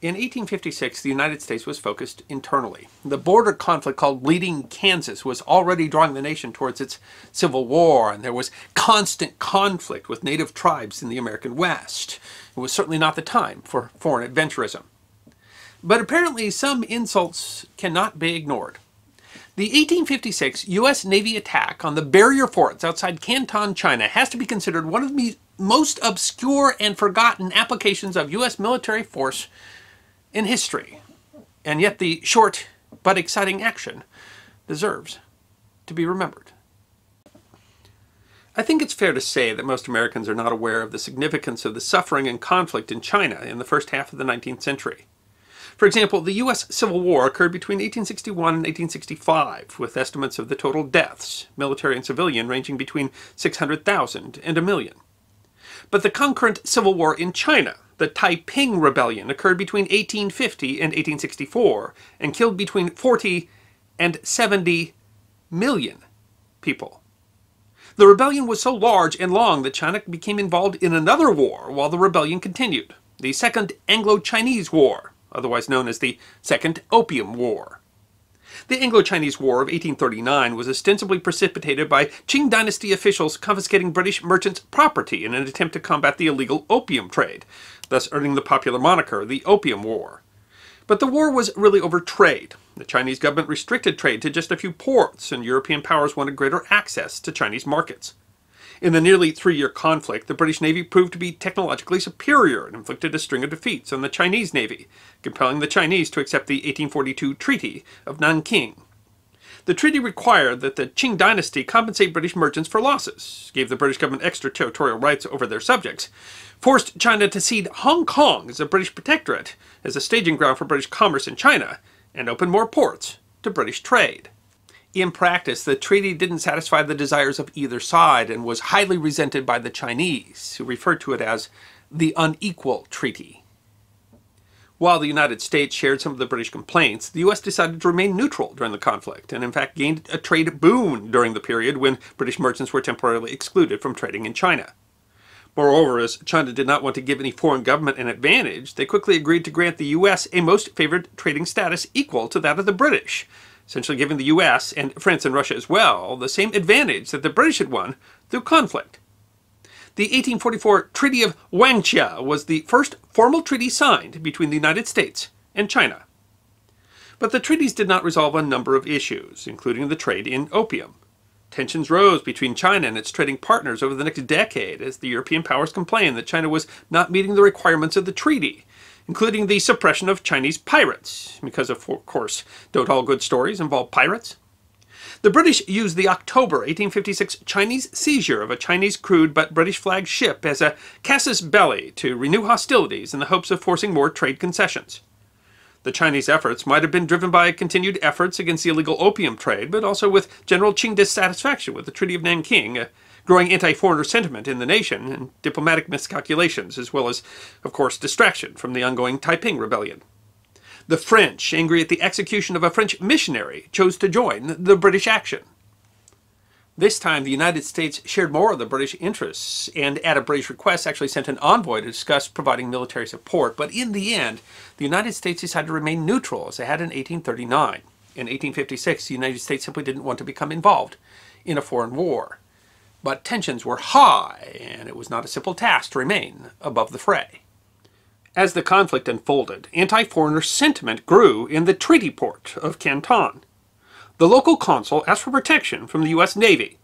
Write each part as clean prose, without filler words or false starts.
In 1856, the United States was focused internally. The border conflict called Bleeding Kansas was already drawing the nation towards its civil war, and there was constant conflict with native tribes in the American West. It was certainly not the time for foreign adventurism. But apparently some insults cannot be ignored. The 1856 U.S. Navy attack on the barrier forts outside Canton, China has to be considered one of the most obscure and forgotten applications of U.S. military force in history. And yet the short but exciting action deserves to be remembered. I think it's fair to say that most Americans are not aware of the significance of the suffering and conflict in China in the first half of the 19th century. For example, the U.S. Civil War occurred between 1861 and 1865, with estimates of the total deaths, military and civilian, ranging between 600,000 and 1 million. But the concurrent civil war in China, the Taiping Rebellion, occurred between 1850 and 1864 and killed between 40 and 70 million people. The rebellion was so large and long that China became involved in another war while the rebellion continued, the Second Anglo-Chinese War, otherwise known as the Second Opium War. The Anglo-Chinese War of 1839 was ostensibly precipitated by Qing dynasty officials confiscating British merchants' property in an attempt to combat the illegal opium trade, thus earning the popular moniker the Opium War. But the war was really over trade. The Chinese government restricted trade to just a few ports, and European powers wanted greater access to Chinese markets. In the nearly 3-year conflict, the British Navy proved to be technologically superior and inflicted a string of defeats on the Chinese Navy, compelling the Chinese to accept the 1842 Treaty of Nanking. The treaty required that the Qing dynasty compensate British merchants for losses, gave the British government extraterritorial rights over their subjects, forced China to cede Hong Kong as a British protectorate, as a staging ground for British commerce in China, and opened more ports to British trade. In practice, the treaty didn't satisfy the desires of either side and was highly resented by the Chinese, who referred to it as the unequal treaty. While the United States shared some of the British complaints, the U.S. decided to remain neutral during the conflict, and in fact gained a trade boon during the period when British merchants were temporarily excluded from trading in China. Moreover, as China did not want to give any foreign government an advantage, they quickly agreed to grant the U.S. a most favored trading status equal to that of the British, essentially giving the U.S., and France and Russia as well, the same advantage that the British had won through conflict. The 1844 Treaty of Wangchia was the first formal treaty signed between the United States and China. But the treaties did not resolve a number of issues, including the trade in opium. Tensions rose between China and its trading partners over the next decade as the European powers complained that China was not meeting the requirements of the treaty, including the suppression of Chinese pirates, because of course, don't all good stories involve pirates. The British used the October 1856 Chinese seizure of a Chinese-crewed but British-flagged ship as a casus belli to renew hostilities in the hopes of forcing more trade concessions. The Chinese efforts might have been driven by continued efforts against the illegal opium trade, but also with general Qing dissatisfaction with the Treaty of Nanking, a growing anti-foreigner sentiment in the nation, and diplomatic miscalculations, as well as, of course, distraction from the ongoing Taiping Rebellion. The French, angry at the execution of a French missionary, chose to join the British action. This time, the United States shared more of the British interests, and at a British request actually sent an envoy to discuss providing military support, but in the end, the United States decided to remain neutral, as they had in 1839. In 1856, the United States simply didn't want to become involved in a foreign war. But tensions were high, and it was not a simple task to remain above the fray. As the conflict unfolded, anti-foreigner sentiment grew in the treaty port of Canton. The local consul asked for protection from the U.S. Navy.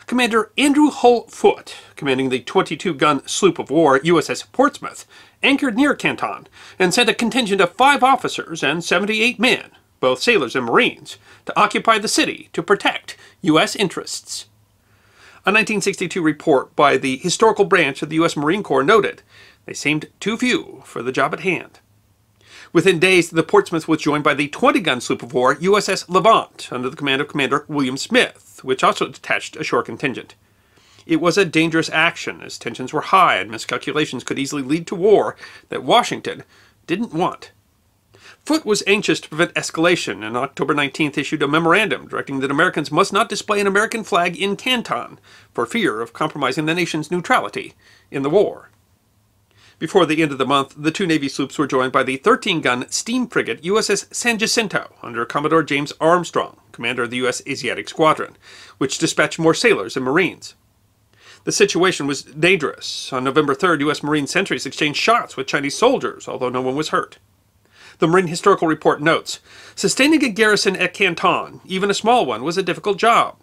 Commander Andrew Hull Foote, commanding the 22-gun sloop of war USS Portsmouth, anchored near Canton and sent a contingent of 5 officers and 78 men, both sailors and Marines, to occupy the city to protect U.S. interests. A 1962 report by the Historical Branch of the U.S. Marine Corps noted, "They seemed too few for the job at hand." Within days, the Portsmouth was joined by the 20-gun sloop of war USS Levant under the command of Commander William Smith, which also detached a shore contingent. It was a dangerous action, as tensions were high and miscalculations could easily lead to war that Washington didn't want. Foote was anxious to prevent escalation, and on October 19th issued a memorandum directing that Americans must not display an American flag in Canton for fear of compromising the nation's neutrality in the war. Before the end of the month, the two Navy sloops were joined by the 13-gun steam frigate USS San Jacinto under Commodore James Armstrong, commander of the U.S. Asiatic Squadron, which dispatched more sailors and Marines. The situation was dangerous. On November 3rd, U.S. Marine sentries exchanged shots with Chinese soldiers, although no one was hurt. The Marine Historical Report notes, sustaining a garrison at Canton, even a small one, was a difficult job.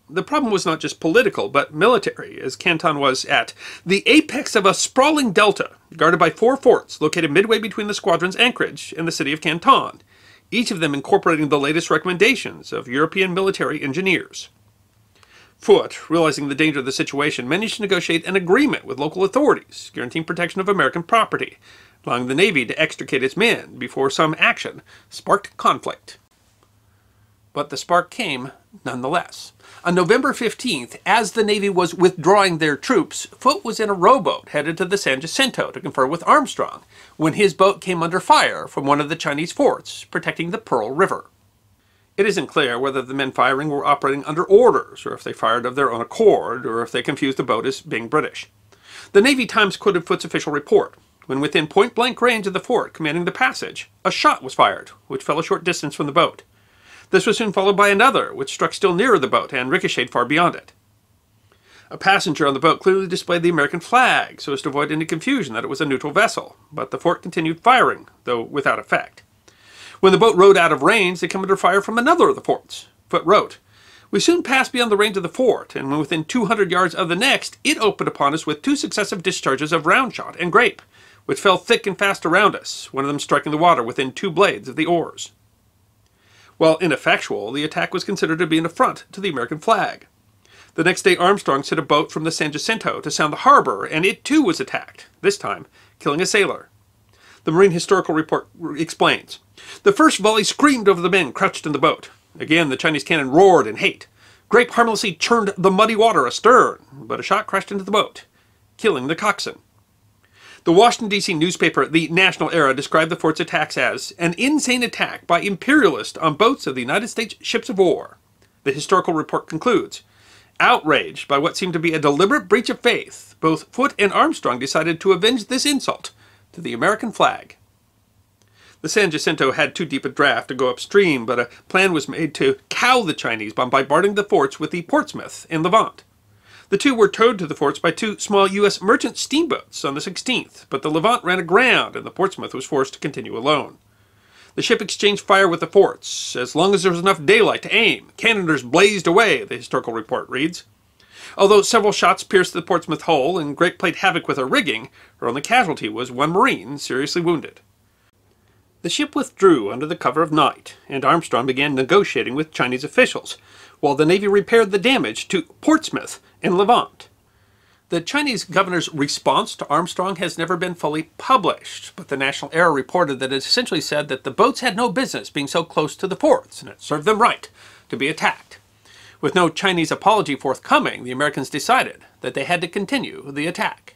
The problem was not just political, but military, as Canton was at the apex of a sprawling delta, guarded by 4 forts located midway between the squadron's anchorage and the city of Canton, each of them incorporating the latest recommendations of European military engineers. Foote, realizing the danger of the situation, managed to negotiate an agreement with local authorities, guaranteeing protection of American property, allowing the Navy to extricate its men before some action sparked conflict. But the spark came nonetheless. On November 15th, as the Navy was withdrawing their troops, Foote was in a rowboat headed to the San Jacinto to confer with Armstrong, when his boat came under fire from one of the Chinese forts protecting the Pearl River. It isn't clear whether the men firing were operating under orders, or if they fired of their own accord, or if they confused the boat as being British. The Navy Times quoted Foote's official report. When within point-blank range of the fort commanding the passage, a shot was fired, which fell a short distance from the boat. This was soon followed by another, which struck still nearer the boat and ricocheted far beyond it. A passenger on the boat clearly displayed the American flag, so as to avoid any confusion that it was a neutral vessel, but the fort continued firing, though without effect. When the boat rode out of range, they came under fire from another of the forts. Foote wrote, "We soon passed beyond the range of the fort, and when within 200 yards of the next, it opened upon us with 2 successive discharges of round shot and grape, which fell thick and fast around us, one of them striking the water within 2 blades of the oars." While ineffectual, the attack was considered to be an affront to the American flag. The next day, Armstrong sent a boat from the San Jacinto to sound the harbor, and it too was attacked, this time killing a sailor. The Marine Historical Report explains, "The first volley screamed over the men crouched in the boat. Again, the Chinese cannon roared in hate. Grape harmlessly churned the muddy water astern, but a shot crashed into the boat, killing the coxswain." The Washington, D.C. newspaper The National Era described the fort's attacks as an insane attack by imperialists on boats of the United States ships of war. The historical report concludes, outraged by what seemed to be a deliberate breach of faith, both Foote and Armstrong decided to avenge this insult to the American flag. The San Jacinto had too deep a draft to go upstream, but a plan was made to cow the Chinese by bombarding the forts with the Portsmouth and Levant. The two were towed to the forts by 2 small U.S. merchant steamboats on the 16th, but the Levant ran aground and the Portsmouth was forced to continue alone. The ship exchanged fire with the forts. As long as there was enough daylight to aim, cannoners blazed away, the historical report reads. Although several shots pierced the Portsmouth hull and great played havoc with her rigging, her only casualty was 1 Marine seriously wounded. The ship withdrew under the cover of night, and Armstrong began negotiating with Chinese officials, while the Navy repaired the damage to Portsmouth and Levant. The Chinese governor's response to Armstrong has never been fully published, but the National Era reported that it essentially said that the boats had no business being so close to the forts, and it served them right to be attacked. With no Chinese apology forthcoming, the Americans decided that they had to continue the attack.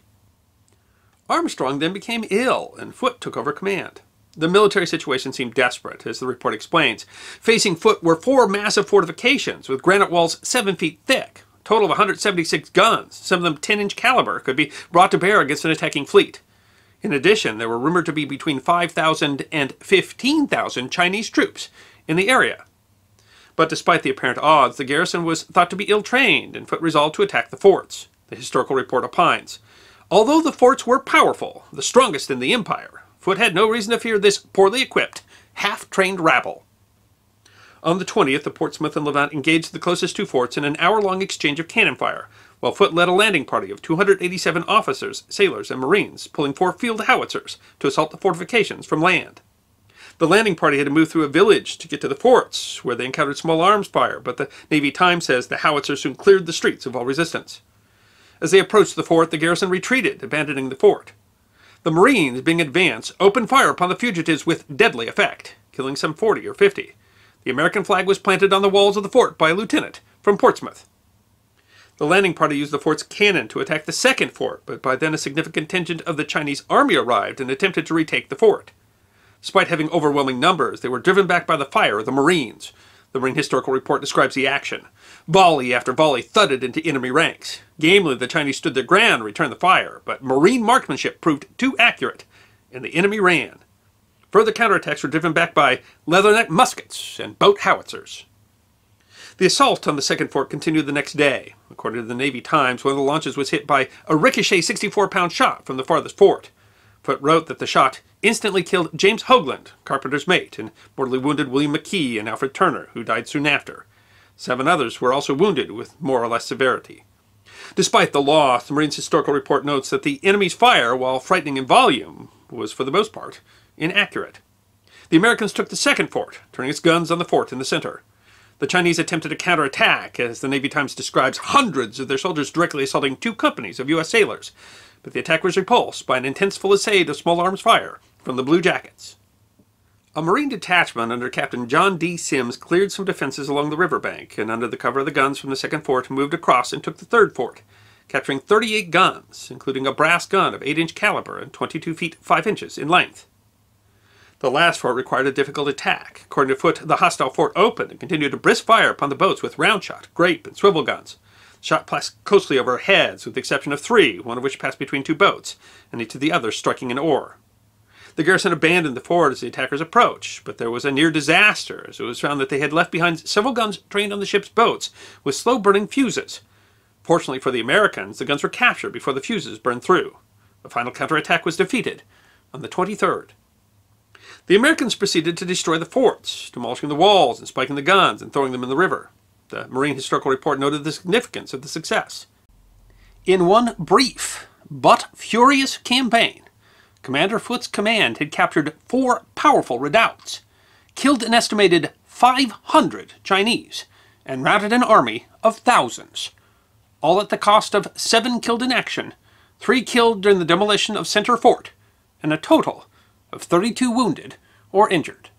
Armstrong then became ill, and Foote took over command. The military situation seemed desperate, as the report explains. Facing Foote were 4 massive fortifications with granite walls 7 feet thick. A total of 176 guns, some of them 10-inch caliber, could be brought to bear against an attacking fleet. In addition, there were rumored to be between 5,000 and 15,000 Chinese troops in the area. But despite the apparent odds, the garrison was thought to be ill-trained, and Foote resolved to attack the forts. The historical report opines, although the forts were powerful, the strongest in the empire, Foote had no reason to fear this poorly equipped, half-trained rabble. On the 20th, the Portsmouth and Levant engaged the closest 2 forts in an hour-long exchange of cannon fire, while Foote led a landing party of 287 officers, sailors, and Marines, pulling 4 field howitzers to assault the fortifications from land. The landing party had to move through a village to get to the forts, where they encountered small arms fire, but the Navy Times says the howitzers soon cleared the streets of all resistance. As they approached the fort, the garrison retreated, abandoning the fort. The Marines, being advanced, opened fire upon the fugitives with deadly effect, killing some 40 or 50. The American flag was planted on the walls of the fort by a lieutenant from Portsmouth. The landing party used the fort's cannon to attack the second fort, but by then a significant contingent of the Chinese army arrived and attempted to retake the fort. Despite having overwhelming numbers, they were driven back by the fire of the Marines. The Marine Historical Report describes the action. Volley after volley thudded into enemy ranks. Gamely, the Chinese stood their ground and returned the fire, but Marine marksmanship proved too accurate, and the enemy ran. Further counterattacks were driven back by leatherneck muskets and boat howitzers. The assault on the second fort continued the next day. According to the Navy Times, one of the launches was hit by a ricochet 64-pound shot from the farthest fort. Foote wrote that the shot instantly killed James Hoagland, Carpenter's mate, and mortally wounded William McKee and Alfred Turner, who died soon after. 7 others were also wounded with more or less severity. Despite the loss, the Marines' historical report notes that the enemy's fire, while frightening in volume, was for the most part inaccurate. The Americans took the second fort, turning its guns on the fort in the center. The Chinese attempted a counterattack, as the Navy Times describes hundreds of their soldiers directly assaulting 2 companies of U.S. sailors, but the attack was repulsed by an intense fusillade of small arms fire from the Blue Jackets. A Marine detachment under Captain John D. Sims cleared some defenses along the riverbank, and under the cover of the guns from the second fort moved across and took the third fort, capturing 38 guns, including a brass gun of 8-inch caliber and 22 feet 5 inches in length. The last fort required a difficult attack. According to Foote, the hostile fort opened and continued a brisk fire upon the boats with round shot, grape, and swivel guns. The shot passed closely over our heads, with the exception of 3, one of which passed between 2 boats, and each of the others striking an oar. The garrison abandoned the fort as the attackers approached, but there was a near disaster, as it was found that they had left behind several guns trained on the ship's boats with slow-burning fuses. Fortunately for the Americans, the guns were captured before the fuses burned through. The final counterattack was defeated on the 23rd. The Americans proceeded to destroy the forts, demolishing the walls and spiking the guns and throwing them in the river. The Marine Historical Report noted the significance of the success. In one brief but furious campaign, Commander Foote's command had captured 4 powerful redoubts, killed an estimated 500 Chinese, and routed an army of thousands, all at the cost of 7 killed in action, 3 killed during the demolition of Center Fort, and a total of 32 wounded or injured.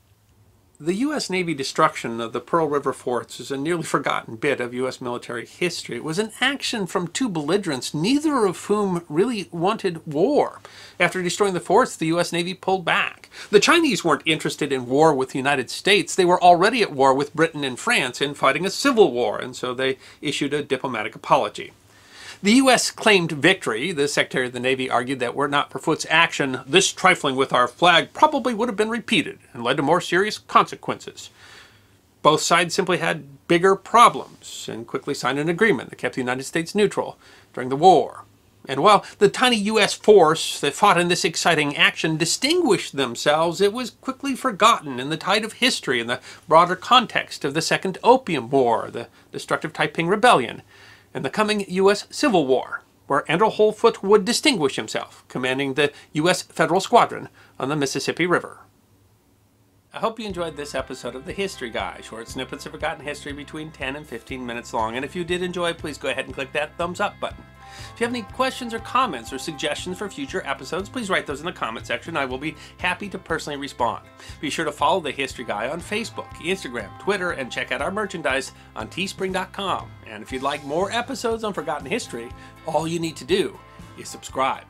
The U.S. Navy destruction of the Pearl River forts is a nearly forgotten bit of U.S. military history. It was an action from 2 belligerents, neither of whom really wanted war. After destroying the forts, the U.S. Navy pulled back. The Chinese weren't interested in war with the United States. They were already at war with Britain and France and fighting a civil war, and so they issued a diplomatic apology. The U.S. claimed victory. The Secretary of the Navy argued that were it not for Foote's action, this trifling with our flag probably would have been repeated and led to more serious consequences. Both sides simply had bigger problems and quickly signed an agreement that kept the United States neutral during the war. And while the tiny U.S. force that fought in this exciting action distinguished themselves, it was quickly forgotten in the tide of history in the broader context of the Second Opium War, the destructive Taiping Rebellion, and the coming U.S. Civil War, where Andrew Foote would distinguish himself, commanding the U.S. Federal Squadron on the Mississippi River. I hope you enjoyed this episode of The History Guy, short snippets of forgotten history between 10 and 15 minutes long, and if you did enjoy, please go ahead and click that thumbs up button. If you have any questions or comments or suggestions for future episodes, please write those in the comment section. I will be happy to personally respond. Be sure to follow The History Guy on Facebook, Instagram, Twitter, and check out our merchandise on teespring.com. And if you'd like more episodes on forgotten history, all you need to do is subscribe.